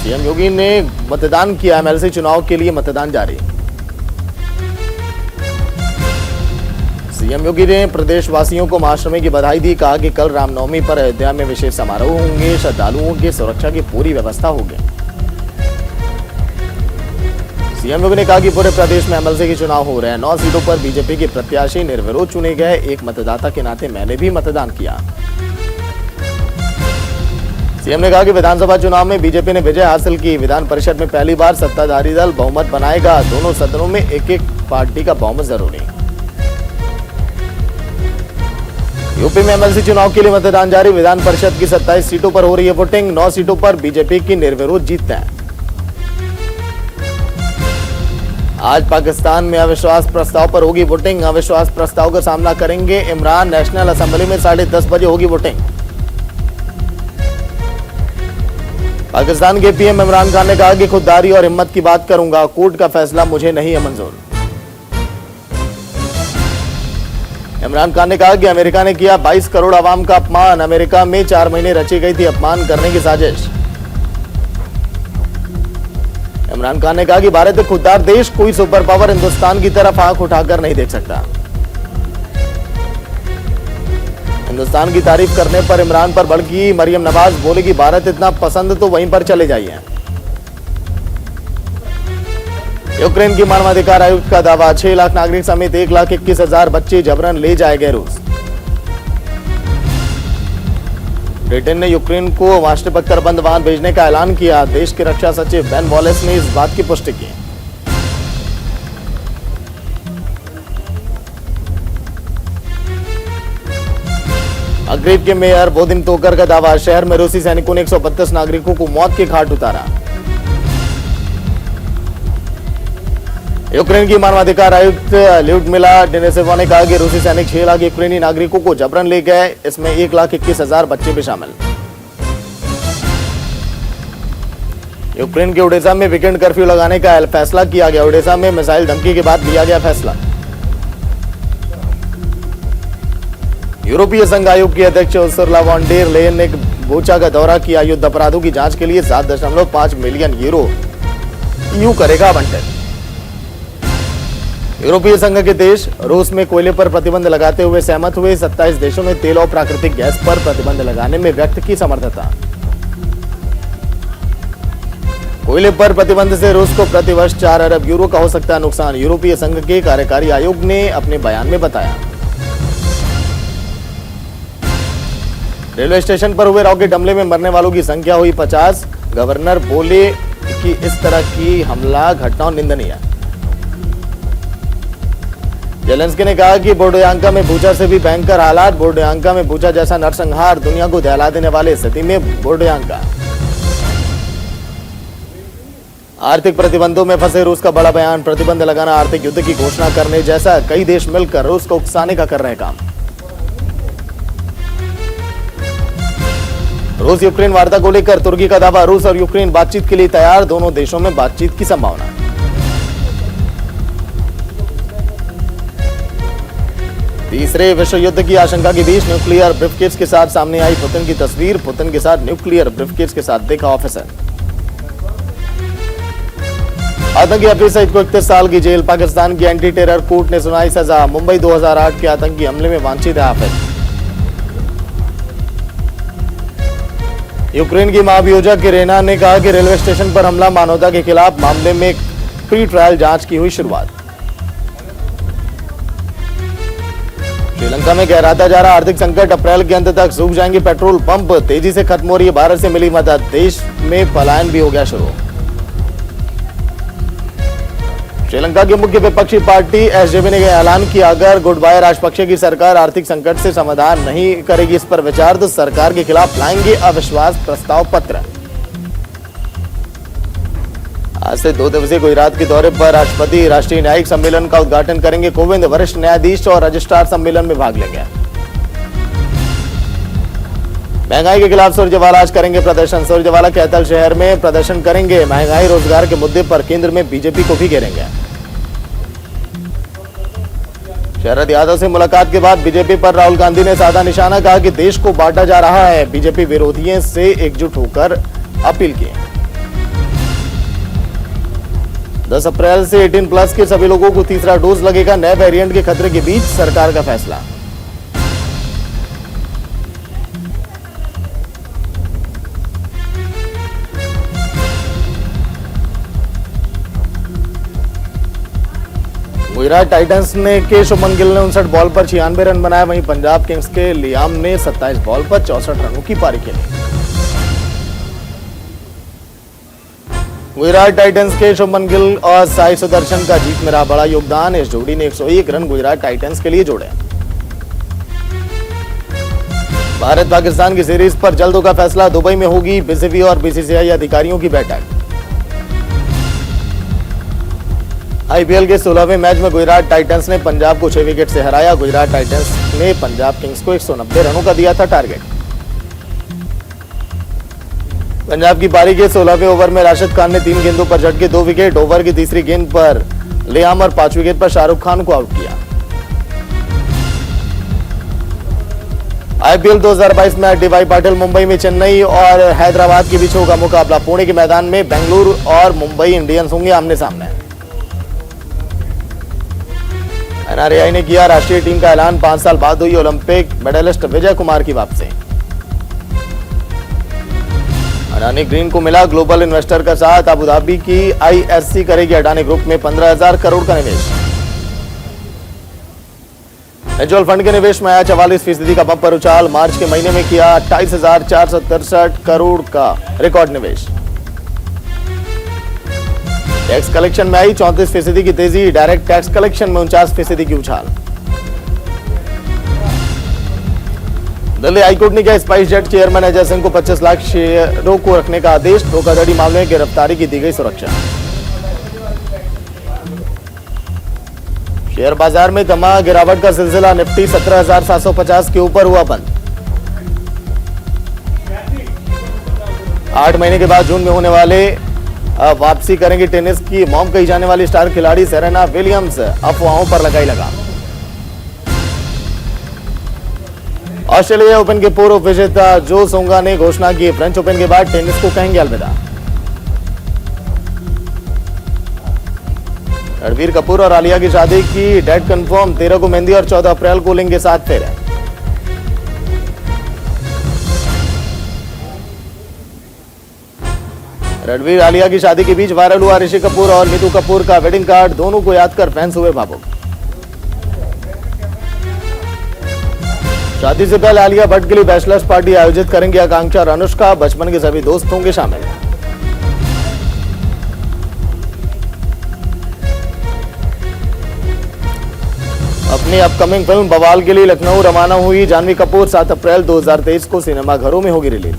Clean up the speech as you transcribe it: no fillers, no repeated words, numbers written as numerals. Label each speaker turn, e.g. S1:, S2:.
S1: CM योगी ने मतदान किया, एमएलसी चुनाव के लिए मतदान जारी। सीएम योगी ने प्रदेशवासियों को महाअष्टमी की बधाई दी। कहा कि कल रामनवमी पर अयोध्या में विशेष समारोह होंगे, श्रद्धालुओं की सुरक्षा की पूरी व्यवस्था होगी। सीएम योगी ने कहा कि पूरे प्रदेश में एमएलसी के चुनाव हो रहे हैं। 9 सीटों पर बीजेपी के प्रत्याशी निर्विरोध चुने गए। एक मतदाता के नाते मैंने भी मतदान किया। सीएम ने कहा कि विधानसभा चुनाव में बीजेपी ने विजय हासिल की। विधान परिषद में पहली बार सत्ताधारी दल बहुमत बनाएगा। दोनों सदनों में एक-एक पार्टी का बहुमत जरूरी। यूपी में एमएलसी चुनाव के लिए मतदान जारी। विधान परिषद की 27 सीटों पर हो रही है वोटिंग। 9 सीटों पर बीजेपी की निर्विरोध जीत है। आज पाकिस्तान में अविश्वास प्रस्ताव पर होगी वोटिंग। अविश्वास प्रस्ताव का सामना करेंगे इमरान। नेशनल असेंबली में 10:30 बजे होगी वोटिंग। पाकिस्तान के पीएम इमरान खान ने कहा कि खुददारी और हिम्मत की बात करूंगा। कोर्ट का फैसला मुझे नहीं है मंजूर। इमरान खान ने कहा कि अमेरिका ने किया 22 करोड़ आवाम का अपमान। अमेरिका में 4 महीने रची गई थी अपमान करने की साजिश। इमरान खान ने कहा कि भारत एक खुददार देश, कोई सुपर पावर हिंदुस्तान की तरफ आंख उठाकर नहीं देख सकता। हिंदुस्तान की तारीफ करने पर इमरान पर भड़की मरियम नवाज। बोले कि भारत इतना पसंद तो वहीं पर चले जाइए। यूक्रेन की मानवाधिकार आयुक्त का दावा, 6 लाख नागरिक समेत 1,21,000 बच्चे जबरन ले जाए गए रूस। ब्रिटेन ने यूक्रेन को राष्ट्रपति बंद वाहन भेजने का ऐलान किया। देश के रक्षा सचिव बेन वॉलेस ने इस बात की पुष्टि की। अग्रीब के मेयर वोदिम तोकर का दावा, शहर में रूसी सैनिकों ने 132 नागरिकों को मौत के घाट उतारा। यूक्रेन की मानवाधिकार आयुक्त ल्यूडमिला डेनिसेवा ने कहा कि रूसी सैनिक 6 लाख यूक्रेनी नागरिकों को जबरन ले गए। इसमें 1,21,000 बच्चे भी शामिल। यूक्रेन के ओडेसा में वीकेंड कर्फ्यू लगाने का फैसला किया गया। ओडेसा में मिसाइल धमकी के बाद लिया गया फैसला। यूरोपीय संघ आयोग की अध्यक्ष उर्सुला वॉन डेर लेयन ने बोचा का दौरा किया। युद्ध अपराधों की जांच के लिए 7.5 मिलियन यूरो ईयू करेगा आवंटन। यूरोपीय संघ के देश रूस में कोयले पर प्रतिबंध लगाते हुए सहमत हुए। 27 देशों ने तेल और प्राकृतिक गैस पर प्रतिबंध लगाने में व्यक्त की समर्थता। कोयले पर प्रतिबंध से रूस को प्रतिवर्ष 4 अरब यूरो का हो सकता है नुकसान। यूरोपीय संघ के कार्यकारी आयोग ने अपने बयान में बताया। रेलवे स्टेशन पर हुए रॉकेट हमले में मरने वालों की संख्या हुई 50। गवर्नर बोले कि इस तरह की हमला घटनाओं निंदनीय है। जेलेंस्की ने कहा कि बोर्डोयांका में बूचा से भी भयंकर हालात। बोर्डोयांका में बूचा जैसा नरसंहार दुनिया को दहला देने वाली स्थिति में बोर्डोयांका। आर्थिक प्रतिबंधों में फंसे रूस का बड़ा बयान, प्रतिबंध लगाना आर्थिक युद्ध की घोषणा करने जैसा। कई देश मिलकर रूस को उकसाने का कर रहे काम। रूस यूक्रेन वार्ता को लेकर तुर्की का दावा, रूस और यूक्रेन बातचीत के लिए तैयार। दोनों देशों में बातचीत की संभावना। तीसरे विश्व युद्ध की आशंका के बीच न्यूक्लियर ब्रीफकेस के साथ सामने आई पुतिन की तस्वीर। पुतिन के साथ न्यूक्लियर ब्रीफकेस के साथ देखा ऑफिसर। आतंकी हफीज सईद को 31 साल की जेल। पाकिस्तान की एंटी टेरर कोर्ट ने सुनाई सजा। मुंबई 2008 के आतंकी हमले में वांछित है हाफिज। यूक्रेन की महाभियोजक इरेना ने कहा कि रेलवे स्टेशन पर हमला मानवता के खिलाफ। मामले में प्री ट्रायल जांच की हुई शुरुआत। श्रीलंका में गहराता जा रहा आर्थिक संकट, अप्रैल के अंत तक सूख जाएंगे पेट्रोल पंप। तेजी से खत्म हो रही है भारत से मिली मदद। देश में पलायन भी हो गया शुरू। श्रीलंका की मुख्य विपक्षी पार्टी एसजेवी ने ऐलान किया, अगर गुडबाय राजपक्षे की सरकार आर्थिक संकट से समाधान नहीं करेगी इस पर विचार, तो सरकार के खिलाफ लाएंगे अविश्वास प्रस्ताव पत्र। आज से 2 दिवसीय गुजरात के दौरे पर राष्ट्रपति राष्ट्रीय न्यायिक सम्मेलन का उद्घाटन करेंगे। कोविंद वरिष्ठ न्यायाधीश और रजिस्ट्रार सम्मेलन में भाग लेंगे। महंगाई के खिलाफ सुरजेवाला आज करेंगे प्रदर्शन। सुरजेवाला कैथल शहर में प्रदर्शन करेंगे। महंगाई रोजगार के मुद्दे पर केंद्र में बीजेपी को भी घेरेंगे। शरद यादव से मुलाकात के बाद बीजेपी पर राहुल गांधी ने साधा निशाना। कहा कि देश को बांटा जा रहा है। बीजेपी विरोधियों से एकजुट होकर अपील की। 10 अप्रैल से 18 प्लस के सभी लोगों को तीसरा डोज लगेगा। नए वेरिएंट के खतरे के बीच सरकार का फैसला। गुजरात टाइटंस ने के शुभमन गिल ने 59 बॉल पर 96 रन बनाए। वहीं पंजाब किंग्स के लियाम ने 27 बॉल पर 64 रनों की पारी खेली। गुजरात टाइटंस के शुभमन गिल और साई सुदर्शन का जीत में रहा बड़ा योगदान। इस जोड़ी ने 101 रन गुजरात टाइटंस के लिए जोड़े। भारत पाकिस्तान की सीरीज पर जल्द होगा फैसला। दुबई में होगी बीसीबी और बीसीसीआई अधिकारियों की बैठक। आईपीएल के 16वें मैच में गुजरात टाइटंस ने पंजाब को 6 विकेट से हराया। गुजरात टाइटंस ने पंजाब किंग्स को 190 रनों का दिया था टारगेट। पंजाब की पारी के 16वें ओवर में राशिद खान ने 3 गेंदों पर झटके 2 विकेट। ओवर की तीसरी गेंद पर लियाम और 5 विकेट पर शाहरुख खान को आउट किया। आईपीएल 2022 में डीवाई पाटिल मुंबई में चेन्नई और हैदराबाद के बीच होगा मुकाबला। पुणे के मैदान में बेंगलुरु और मुंबई इंडियंस होंगे आमने सामने। एनआरआई ने किया राष्ट्रीय टीम का ऐलान। 5 साल बाद हुई ओलंपिक मेडलिस्ट विजय कुमार की वापसी। अडानी ग्रीन को मिला ग्लोबल इन्वेस्टर का साथ। अबू धाबी की आईएससी करेगी अडानी ग्रुप में 15,000 करोड़ का निवेश। म्यूचुअल फंड के निवेश में आया 44% का बम्पर उछाल। मार्च के महीने में किया 28,463 करोड़ का रिकॉर्ड निवेश। टैक्स कलेक्शन में आई 34% की तेजी। डायरेक्ट टैक्स कलेक्शन में 49% की उछाल। दिल्ली हाईकोर्ट ने किया spice jet chairman Ajay Singh को 25 लाख शेयरों को रखने का आदेश। धोखाधड़ी मामले में गिरफ्तारी की दी गई सुरक्षा। शेयर बाजार में तमा गिरावट का सिलसिला। निफ्टी 17,750 के ऊपर हुआ बंद। 8 महीने के बाद जून में होने वाले वापसी करेंगे टेनिस की मॉम कही जाने वाली स्टार खिलाड़ी सेरेना विलियम्स। अफवाहों पर लगाई लगाम। ऑस्ट्रेलिया ओपन के पूर्व विजेता जो सोंगा ने घोषणा की फ्रेंच ओपन के बाद टेनिस को कहेंगे अलविदा। रणबीर कपूर और आलिया की शादी की डेट कंफर्म। 13 को मेहंदी और 14 अप्रैल को लेंगे 7 फेरे। रणबीर आलिया की शादी के बीच वायरल हुआ ऋषि कपूर और नीतू कपूर का वेडिंग कार्ड। दोनों को याद कर फैंस हुए भावुक। शादी से पहले आलिया भट्ट के लिए बैचलर्स पार्टी आयोजित करेंगे आकांक्षा और अनुष्का। बचपन के सभी दोस्त होंगे शामिल। अपनी अपकमिंग फिल्म बवाल के लिए लखनऊ रवाना हुई जानवी कपूर। 7 अप्रैल 2023 को सिनेमा घरों में होगी रिलीज।